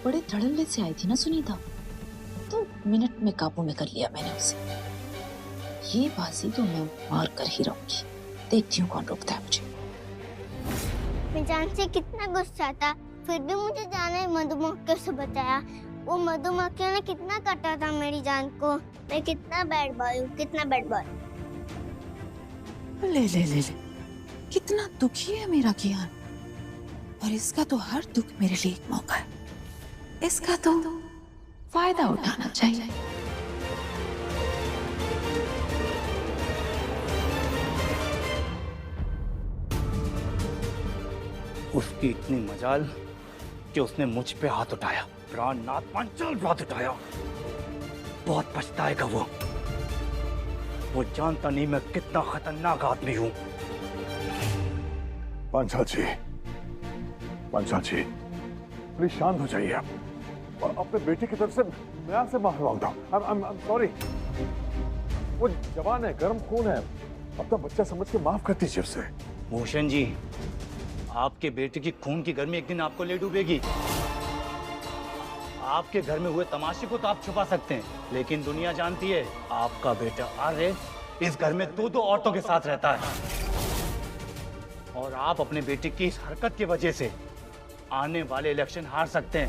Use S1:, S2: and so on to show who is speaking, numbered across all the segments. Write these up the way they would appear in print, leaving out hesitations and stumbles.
S1: बड़े धड़ल्ले से आई थी ना सुनीता, तो मिनट में काबू में कर लिया मैंने उसे। ये बाजी तो मैं मार कर ही रहूंगी, देखती हूँ कौन रोकता है मुझे।
S2: मैं जान से कितना गुस्सा था, फिर भी मुझे जान ने मधुमक्खियों से बचाया। वो मधुमक्खियों ने कितना काटा था मेरी जान को। मैं कितना बैड बॉय हूँ, कितना बैड बॉय।
S1: ले ले ले ले, कितना दुखी है मेरा कियान, और इसका तो हर दुख मेरे लिए एक मौका है। इसका तो फायदा उठाना चाहिए।
S3: उसकी इतनी मजाल कि उसने मुझ पे हाथ उठाया, प्राणनाथ पांचाल हाथ उठाया। बहुत पछताएगा वो जानता नहीं मैं कितना खतरनाक आदमी हूं।
S4: पांचाल जी प्लीज शांत हो जाइए आप। और अपने बेटे की तरफ से मैं आपसे माफी मांगता हूँ। I'm sorry। वो जवान है, गर्म खून है, अपना बच्चा समझ के माफ कर दीजिए उसे।
S3: भूषण जी, आपके बेटे की खून की गर्मी एक दिन आपको ले डूबेगी। आपके घर में हुए तमाशे को तो आप छुपा सकते हैं, लेकिन दुनिया जानती है आपका बेटा आर्य इस घर में दो औरतों के साथ रहता है। और आप अपने बेटे की इस हरकत की वजह से आने वाले इलेक्शन हार सकते हैं।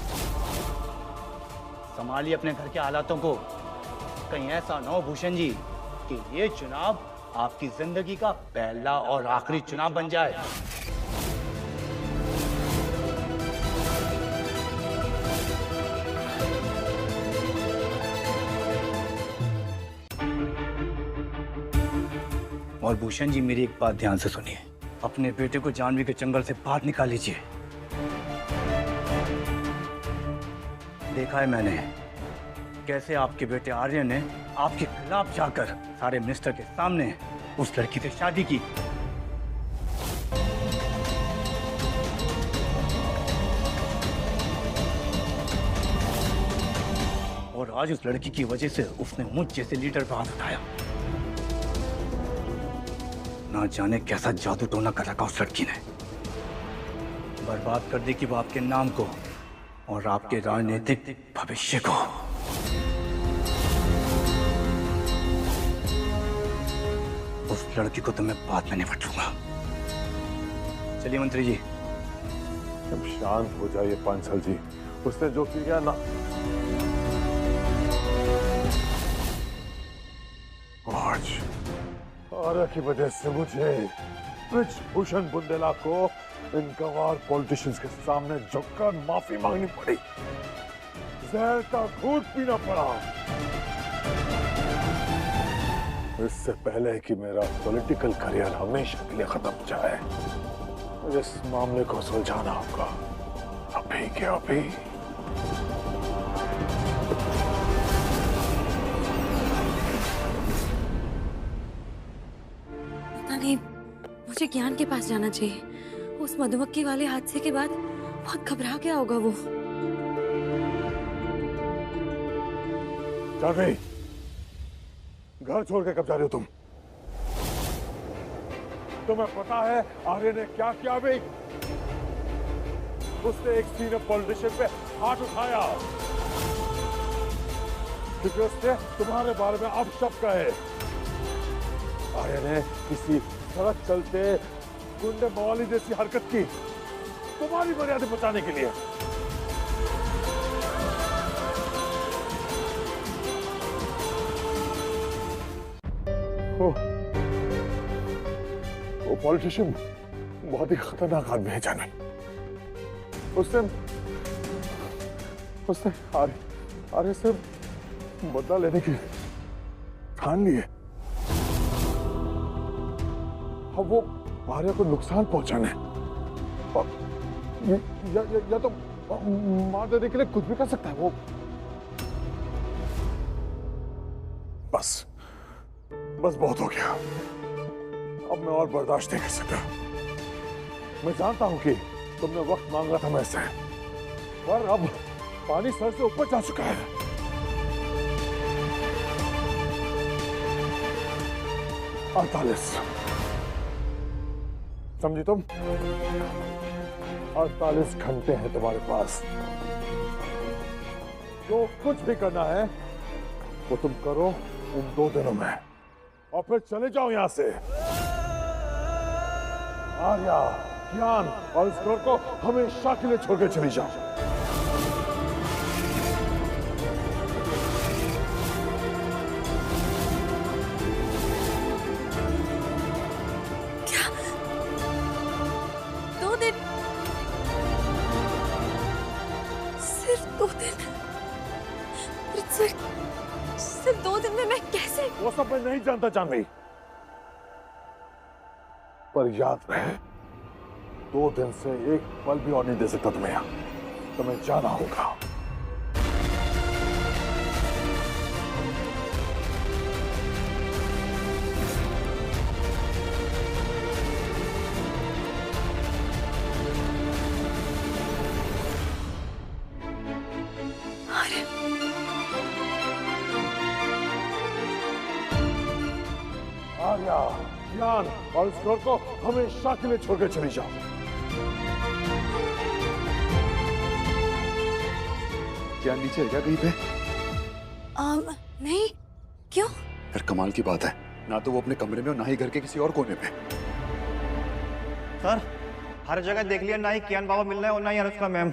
S3: संभालिए अपने घर के हालातों को, कहीं ऐसा न हो भूषण जी कि ये चुनाव आपकी जिंदगी का पहला और आखिरी चुनाव बन जाए। और भूषण जी, मेरी एक बात ध्यान से सुनिए, अपने बेटे को जानवी के जंगल से बाहर निकाल लीजिए। देखा है मैंने कैसे आपके बेटे आर्य ने आपके खिलाफ जाकर सारे मिनिस्टर के सामने उस लड़की से शादी की। और आज उस लड़की की वजह से उसने मुझ जैसे लीडर पर हाथ उठाया। ना जाने कैसा जादू टोना कर रखा उस लड़की ने, बर्बाद कर दी कि वो आपके नाम को और आपके राजनीतिक भविष्य को। उस लड़की को तो मैं बाद में निपट लूंगा। चलिए मंत्री जी।
S4: अब शांत हो जाइए पांचाल जी, उसने जो किया ना, आज आर्य की वजह से मुझे ब्रिजभूषण बुंदेला को इन गंवार पॉलिटिशियंस के सामने झुककर माफी मांगनी पड़ी, जहर का घूंट पीना पड़ा। इससे पहले कि मेरा पॉलिटिकल करियर हमेशा के लिए खत्म हो जाए, मुझे इस मामले को सुलझाना होगा, अभी के अभी।
S5: पता नहीं, मुझे ज्ञान के पास जाना चाहिए। उस मधुमक्खी वाले हादसे के बाद बहुत घबरा गया होगा वो।
S4: जानवी, घर छोड़ के कब जा रहे हो तुम? तुम्हें पता है आर्य ने क्या किया? अभी उसने एक सीनियर पॉलिटिशियन पे हाथ उठाया क्योंकि उसने तुम्हारे बारे में अपशब्द कहे। आर्य ने किसी सड़क चलते गुंडे मवाली जैसी हरकत की तुम्हारी मर्यादा बचाने के लिए। वो पॉलिटिशियन बहुत ही खतरनाक आदमी है जानवी। उसने आर्य से बदला लेने की ठान ली है। अब वो आर्य को नुकसान पहुंचाने या तो मार देने के लिए कुछ भी कर सकता है वो। बस बहुत हो गया, अब मैं और बर्दाश्त नहीं कर सकता। मैं जानता हूं कि तुमने वक्त मांगा था मैं से, पर अब पानी सर से ऊपर जा चुका है। 48 समझी तुम? 48 घंटे हैं तुम्हारे पास। जो कुछ भी करना है वो तुम करो उन 2 दिनों में, और फिर चले जाओ यहां से। आर्या, ज्ञान और इस घर को हमेशा के लिए छोड़ के चली जाओ।
S5: क्या 2 दिन? सिर्फ 2 दिन? सिर्फ 2 दिन में मैं कैसे?
S4: वो सब मैं नहीं जानता जानवी, पर याद रहे 2 दिन से एक पल भी और नहीं दे सकता तुम्हें यहां। तुम्हें जाना होगा। आर्या, ज्ञान और इस घर को हमेशा के लिए छोड़ के चली जाओ।
S6: क्या नीचे है क्या कहीं पे?
S5: नहीं, क्यों?
S6: फिर कमाल की बात है, ना तो वो अपने कमरे में और ना ही घर के किसी और कोने पे।
S7: सर, हर जगह देख लिया, ना ही कियान बाबा मिल रहा है और ना ही अनुष्का मैम।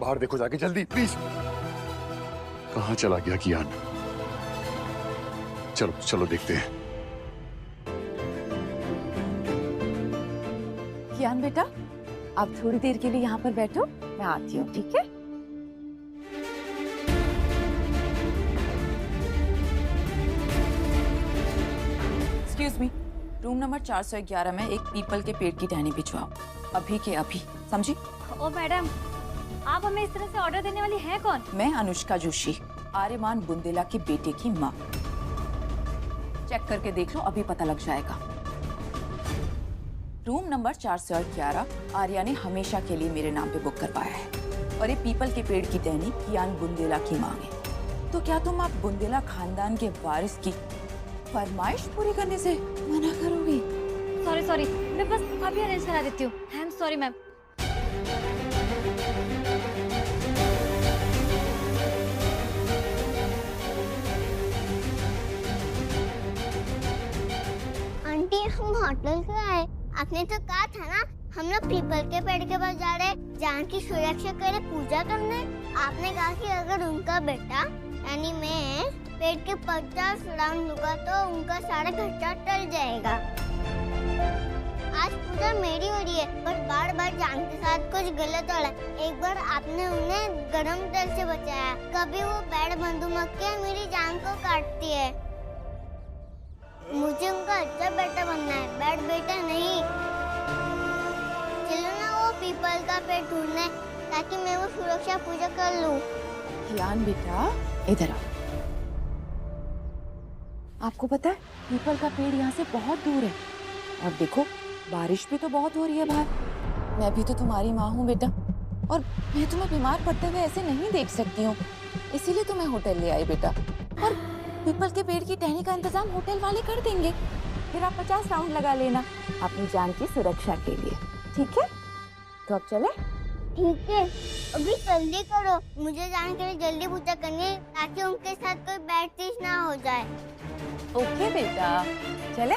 S6: बाहर देखो जाके जल्दी प्लीज। कहाँ चला गया कियान? चलो चलो देखते हैं।
S1: कियान बेटा, आप थोड़ी देर के लिए यहाँ पर बैठो, मैं आती हूँ, ठीक है? एक्सक्यूज मी, रूम नंबर 411 में एक पीपल के पेड़ की टहनी भिजवाओ, अभी के अभी, समझी?
S8: ओ मैडम, आप हमें इस तरह से ऑर्डर देने वाली हैं कौन?
S1: मैं अनुष्का जोशी, आर्यमान बुंदेला के बेटे की माँ। चेक करके देख लो, अभी पता लग जाएगा। रूम नंबर 411 आर्या ने हमेशा के लिए मेरे नाम पे बुक करवाया है, और ये पीपल के पेड़ की टहनी कियान बुंदेला की मांग है। तो क्या तुम आप बुंदेला खानदान के वारिस की फरमाइश पूरी करने से मना करोगी?
S8: सॉरी, मैं बस अभी अरेंज करा देती हूँ। I am sorry ma'am.
S2: Aunty, हम होटल क्यों आए? आपने तो कहा था ना हम लोग पीपल के पेड़ के पास जा रहे, जान की सुरक्षा करे, पूजा करने। आपने कहा कि अगर उनका बेटा यानी मैं पेड़ के 50 राउंड लूंगा तो उनका सारा खर्चा टल जाएगा। आज पूजा मेरी हो रही है, पर बार बार जान के साथ कुछ गलत हो रहा है। एक बार आपने उन्हें गरम तेल से बचाया, कभी वो बैड मधुमक्खियां मेरी जान को काटती है। मुझे उनका अच्छा बेटा बनना है, बैड बेटा नहीं। चलो ना वो पीपल का पेड़ ढूंढने, ताकि मैं वो सुरक्षा पूजा कर लूं।
S1: कियान बेटा, इधर आओ। आपको पता है पीपल का पेड़ यहाँ से बहुत दूर है, और देखो बारिश भी तो बहुत हो रही है बाहर। मैं भी तो तुम्हारी माँ हूँ बेटा, और मैं तुम्हें बीमार पड़ते हुए ऐसे नहीं देख सकती हूँ, इसीलिए तुम्हें होटल ले आई बेटा। और पीपल के पेड़ की टहनी का इंतजाम होटल वाले कर देंगे, फिर आप 50 राउंड लगा लेना अपनी जान की सुरक्षा के लिए, ठीक है? तो अब चले?
S2: ठीक है, अभी जल्दी करो, मुझे जान के लिए जल्दी पूजा करनी है, ताकि उनके साथ कोई बैड चीज ना हो जाए।
S1: ओके बेटा, चले?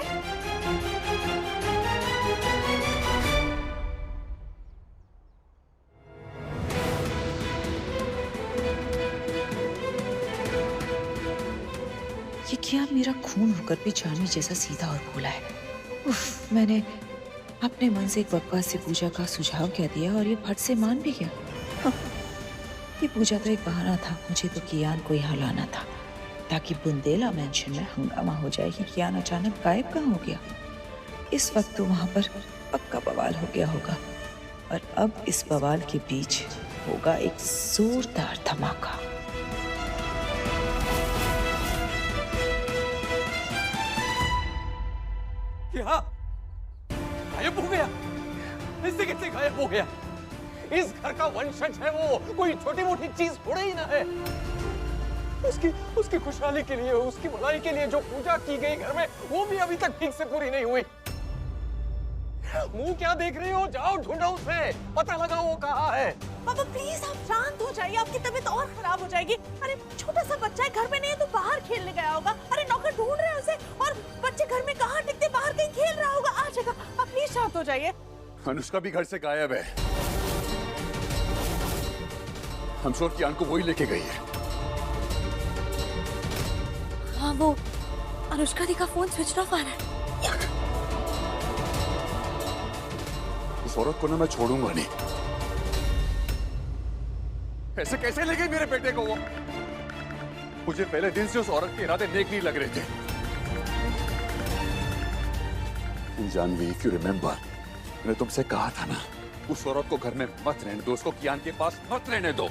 S1: ये क्या मेरा खून होकर भी जानवी जैसा सीधा और भोला है। उफ, मैंने अपने मन से एक बकवास से पूजा का सुझाव कह दिया और ये फट से मान भी गया। हाँ, ये पूजा तो एक बहाना था, मुझे तो कियान को यहाँ लाना था ताकि बुंदेला मेंशन में हंगामा हो जाए कि कियान अचानक गायब कहाँ हो गया। इस वक्त तो वहां पर पक्का बवाल हो गया होगा, और अब इस बवाल के बीच होगा एक जोरदार धमाका।
S9: क्या गायब हो गया? इससे कैसे गायब हो गया? इस घर का वंशज है वो, कोई छोटी मोटी चीज थोड़े ही ना है। उसकी खुशहाली के लिए, उसकी भलाई के लिए जो पूजा की गई घर में, वो भी अभी तक ठीक से पूरी नहीं हुई। मुंह क्या देख रही हो? जाओ ढूंढो उसे, पता लगाओ वो कहाँ है।
S10: पापा प्लीज आप शांत हो जाइए, आपकी तबीयत और खराब हो जाएगी। अरे छोटा सा बच्चा है, घर में नहीं है तो बाहर खेलने गया होगा। अरे नौकर ढूंढ रहे हैं उसे, और बच्चे घर में कहाँ टिकते, बाहर कहीं खेल रहा होगा, आ जाएगा। आप प्लीज शांत हो जाइए।
S6: अनुष्का भी घर से गायब है। हम श्योर कियान को वही लेके गई है।
S5: हाँ वो अनुष्का दी का फोन स्विच ऑफ आ रहा है।
S6: इस औरत को ना मैं छोड़ूंगा नहीं। ऐसे कैसे ले गई मेरे बेटे को वो? मुझे पहले दिन से उस औरत के इरादे नेक नहीं लग रहे थे। जानवी, इफ यू रिमेम्बर, मैंने तुमसे कहा था ना, उस औरत को घर में मत रहने दो, उसको कियान के पास मत रहने दो,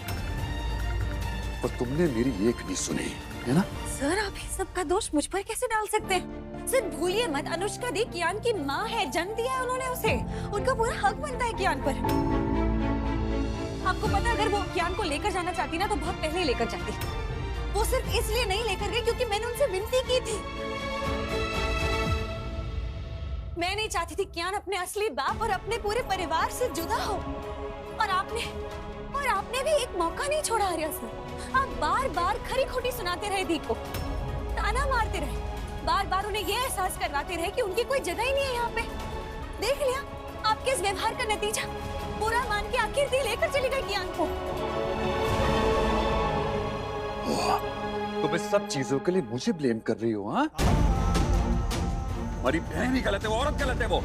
S6: पर तुमने मेरी एक नहीं सुनी, है ना?
S5: सर आप इस सब का दोष मुझ पर कैसे डाल सकते हैं? सर भूलिए मत, अनुष्का दी कियान की माँ है, जन्म दिया है उन्होंने उसे, उनका पूरा हक बनता है कियान पर। आपको पता है, अगर वो कियान को लेकर जाना चाहती ना तो बहुत पहले ही लेकर जाती। वो सिर्फ इसलिए नहीं लेकर गई क्योंकि मैंने उनसे विनती की थी। मैं नहीं चाहती थी कियान अपने असली बाप और अपने पूरे परिवार से जुदा हो, और आपने भी एक मौका नहीं छोड़ा आर्या सर। आप बार बार खरी खोटी सुनाते रहे दी को, ताना मारते रहे, बार बार उन्हें ये एहसास करवाते रहे कि उनकी कोई जगह ही नहीं है यहाँ पे। देख लिया आपके इस व्यवहार का नतीजा, पूरा मान के आखिर दी लेकर चली गई कियान को।
S6: तुम इस सब चीजों के लिए मुझे ब्लेम कर रही हो? हाँ, हमारी बहन ही गलत है, वो औरत गलत है। वो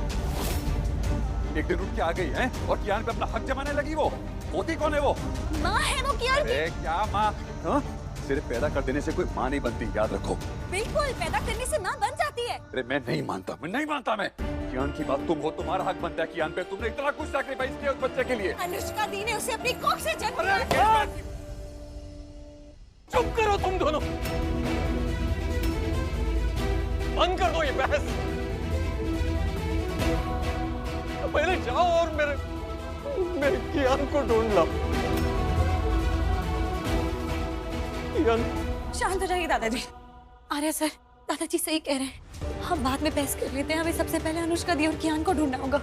S6: एक दिन उठ के आ गई है और कियान पे अपना हक जमाने लगी। वो होती कौन है? वो
S5: माँ है वो कियान की।
S6: अरे क्या माँ? हाँ? सिर्फ पैदा कर देने से कोई माँ नहीं बनती, याद रखो।
S5: बिल्कुल, पैदा करने से माँ बन जाती है।
S6: अरे मैं नहीं मानता, मैं कियान की बात तुम हो, तुम्हारा हक बनता है कियान पे। तुमने इतना कुछ सैक्रिफाइस किया उस बच्चे के लिए।
S5: अनुष्का दी ने उसे अपनी कोख से जन्म दिया।
S9: चुप करो तुम दोनों, बंद कर दो ये बहस। पहले जाओ और मेरे कियान को ढूंढ लो। कियान,
S5: शांत हो जाइए दादाजी। आर्या सर, दादाजी सही कह रहे हैं, हम बाद में बहस कर लेते हैं। हमें सबसे पहले अनुष्का दी और कियान को ढूंढना होगा।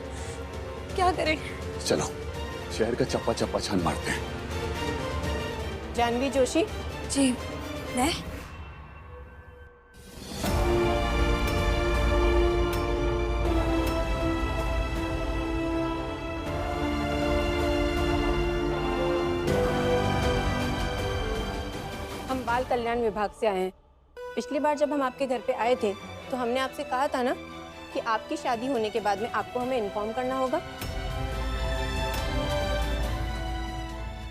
S5: क्या करें?
S6: चलो शहर का चप्पा चप्पा छान मारते हैं।
S10: जानवी जोशी
S5: जी, मैं
S10: बाल कल्याण विभाग से आए हैं। पिछली बार जब हम आपके घर पे आए थे तो हमने आपसे कहा था ना कि आपकी शादी होने के बाद में आपको हमें इन्फॉर्म करना होगा,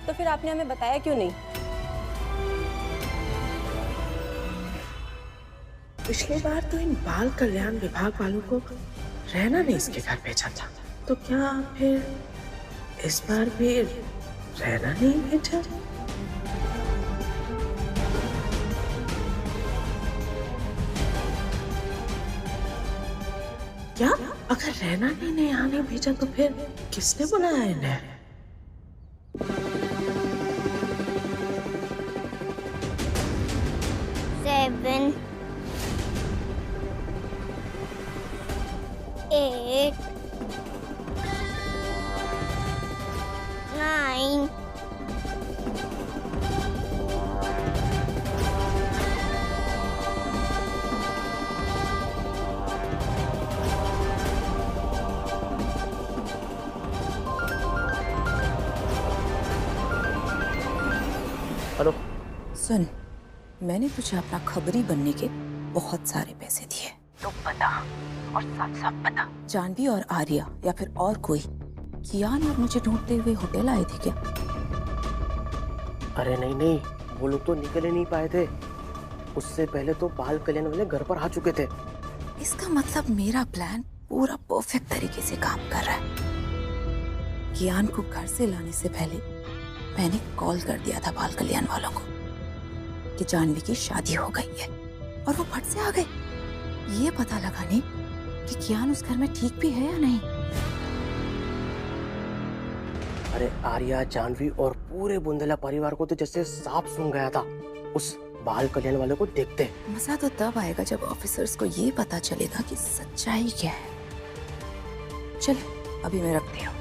S10: तो फिर आपने हमें बताया क्यों नहीं?
S11: पिछली बार तो इन बाल कल्याण विभाग वालों को रहना नहीं इसके घर भेजा था, तो क्या फिर इस बार भी रहना नहीं भेजा? क्या अगर रहना नहीं आने भेजा तो फिर किसने बुलाया इन्हें?
S2: Seven, 8, 9,
S9: hello.
S1: सुन, मैंने तुझे अपना खबरी बनने के बहुत सारे पैसे दिए, तो बता, और साफ साफ बता, जानवी और आर्या या फिर और कोई कियान और मुझे ढूंढते हुए होटल आए थे क्या?
S12: अरे नहीं नहीं, वो लोग तो निकल ही नहीं पाए थे। उससे पहले तो बाल कल्याण वाले घर पर आ चुके थे।
S1: इसका मतलब मेरा प्लान पूरा परफेक्ट तरीके से काम कर रहा है। कियान को घर से लाने से पहले मैंने कॉल कर दिया था बाल कल्याण वालों को कि जानवी की शादी हो गई है, और वो फट से आ गए ये पता लगाने कि कियान उस घर में ठीक भी है या नहीं।
S12: अरे आर्या, जानवी और पूरे बुंदेला परिवार को तो जैसे सांप सूंघ गया था उस बाल कल्याण वाले को देखते।
S1: मजा तो तब आएगा जब ऑफिसर्स को ये पता चलेगा कि सच्चाई क्या है। चल अभी मैं रखती हूँ।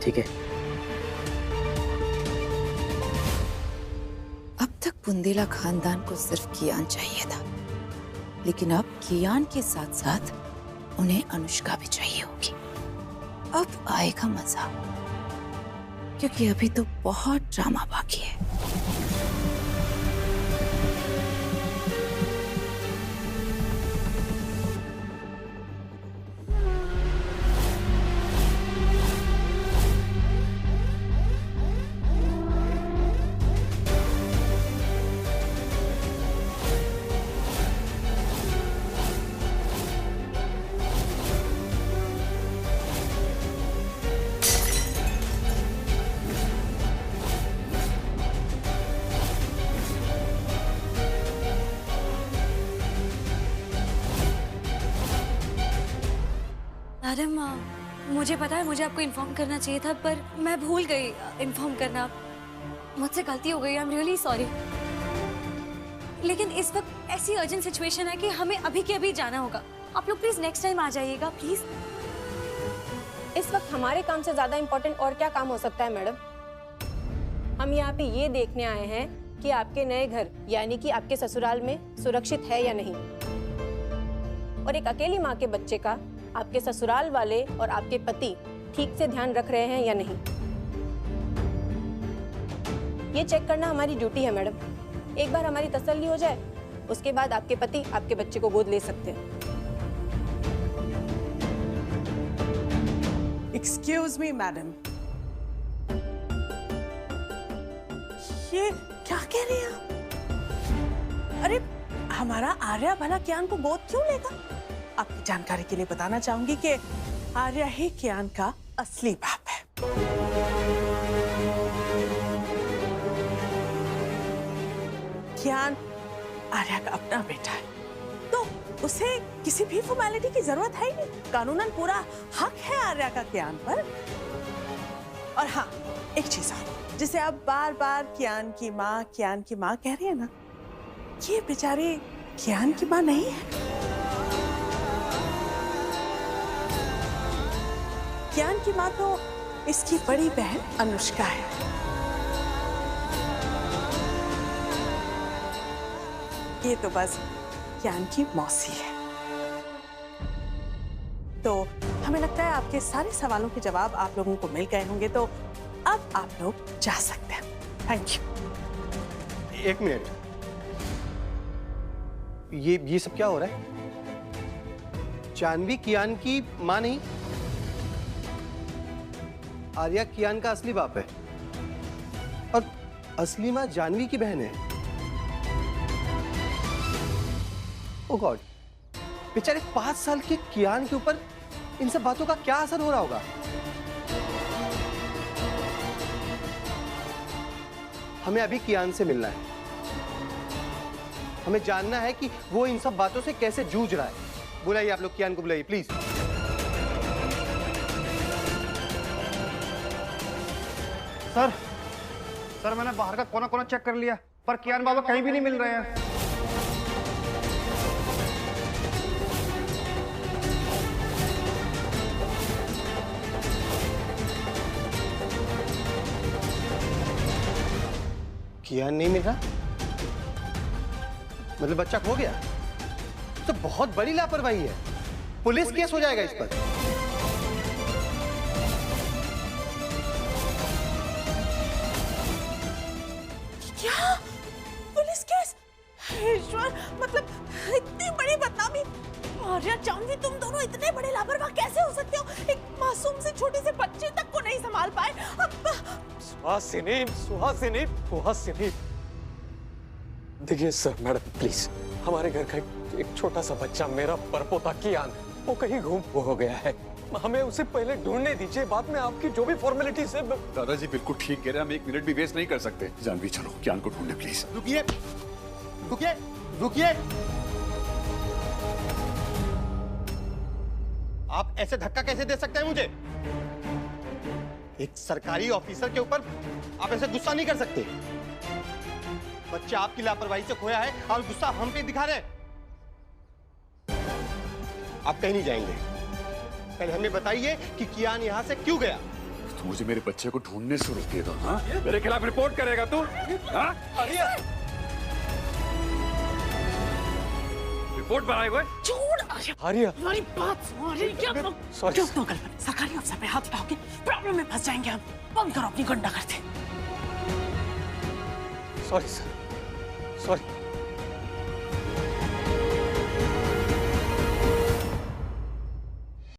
S12: ठीक है।
S1: अब तक बुंदेला खानदान को सिर्फ कियान चाहिए था, लेकिन अब कियान के साथ साथ उन्हें अनुष्का भी चाहिए होगी। अब आएगा मजा, क्योंकि अभी तो बहुत ड्रामा बाकी है।
S5: मैडम, मुझे पता है मुझे आपको इन्फॉर्म करना चाहिए था, पर मैं भूल गई इन्फॉर्म करना। मुझसे गलती हो गई, आई एम रियली सॉरी। लेकिन इस वक्त ऐसी अर्जेंट सिचुएशन है कि हमें अभी के अभी जाना होगा। आप लोग प्लीज नेक्स्ट टाइम आ जाइएगा प्लीज।
S13: इस वक्त हमारे काम से ज्यादा इम्पोर्टेंट और क्या काम हो सकता है मैडम? हम यहाँ पे ये देखने आए हैं कि आपके नए घर यानी कि आपके ससुराल में सुरक्षित है या नहीं, और एक अकेली माँ के बच्चे का आपके ससुराल वाले और आपके पति ठीक से ध्यान रख रहे हैं या नहीं, ये चेक करना हमारी ड्यूटी है मैडम। एक बार हमारी तसल्ली हो जाए, उसके बाद आपके पति आपके बच्चे को गोद ले सकते हैं।
S10: एक्सक्यूज मी मैडम, ये क्या कह रही हैं आप? अरे हमारा आर्या भला कियान को गोद क्यों लेगा? आपकी जानकारी के लिए बताना चाहूंगी कि आर्या ही कियान का असली बाप है। कियान आर्या का अपना बेटा है, तो उसे किसी भी फॉर्मेलिटी की जरूरत है ही नहीं। कानूनन पूरा हक है आर्या का कियान पर। और हाँ, एक चीज और, जिसे आप बार बार कियान की माँ कह रही है ना, ये बेचारी कियान की माँ नहीं है। कियान की माँ तो इसकी बड़ी बहन अनुष्का है। ये तो बस कियान की मौसी है। तो हमें लगता है आपके सारे सवालों के जवाब आप लोगों को मिल गए होंगे, तो अब आप लोग जा सकते हैं। Thank you.
S7: एक मिनट, ये सब क्या हो रहा है? जानवी कियान की माँ नहीं, आर्या कियान का असली बाप है, और असली माँ जानवी की बहन है। ओह गॉड, बेचारे 5 साल के कियान के ऊपर इन सब बातों का क्या असर हो रहा होगा? हमें अभी कियान से मिलना है। हमें जानना है कि वो इन सब बातों से कैसे जूझ रहा है। बुलाइए आप लोग कियान को, बुलाइए प्लीज।
S14: सर मैंने बाहर का कोना कोना चेक कर लिया, पर कियान बाबा कहीं भी नहीं मिल रहे हैं।
S7: कियान नहीं मिल रहा? मतलब बच्चा खो गया? तो बहुत बड़ी लापरवाही है, पुलिस केस हो जाएगा इस पर।
S10: क्या पुलिस केस? ईश्वर, मतलब इतनी बड़ी बदनामी। आर्या, जानवी, तुम दोनों इतने बड़े लापरवाह कैसे हो सकते हो? एक मासूम से छोटी से बच्चे तक को नहीं संभाल पाए।
S9: सुहासिनी, देखिए सर, मैडम प्लीज, हमारे घर का एक छोटा सा बच्चा, मेरा परपोता कियान, वो कहीं गुम हो गया है। हमें उसे पहले ढूंढने दीजिए, बाद में आपकी जो भी फॉर्मेलिटीज है।
S6: दादाजी बिल्कुल ठीक कह रहे हैं, हम 1 मिनट भी वेस्ट नहीं कर सकते। जानवी चलो कियान को ढूंढने प्लीज।
S7: रुकिए रुकिए रुकिए, आप ऐसे धक्का कैसे दे सकते हैं मुझे? एक सरकारी ऑफिसर के ऊपर आप ऐसे गुस्सा नहीं कर सकते। बच्चा आपकी लापरवाही से खोया है और गुस्सा हम पे दिखा रहे हैं। आप कहीं नहीं जाएंगे, पहले हमें बताइए कि कियान यहाँ से क्यों गया।
S6: तो मुझे मेरे बच्चे को ढूंढने से रोके दो। हाँ, मेरे खिलाफ रिपोर्ट करेगा तू? हाँ? रिपोर्ट बनाए हुए?
S11: आर्या,
S10: हमारी बात सुनो आर्या, क्या
S11: सॉरी
S10: सरकारी अफसर पे हाथ उठाओगे, प्रॉब्लम में फंस जाएंगे हम। बंद करो अपनी गुंडागर्दी।
S11: Sorry sir, sorry.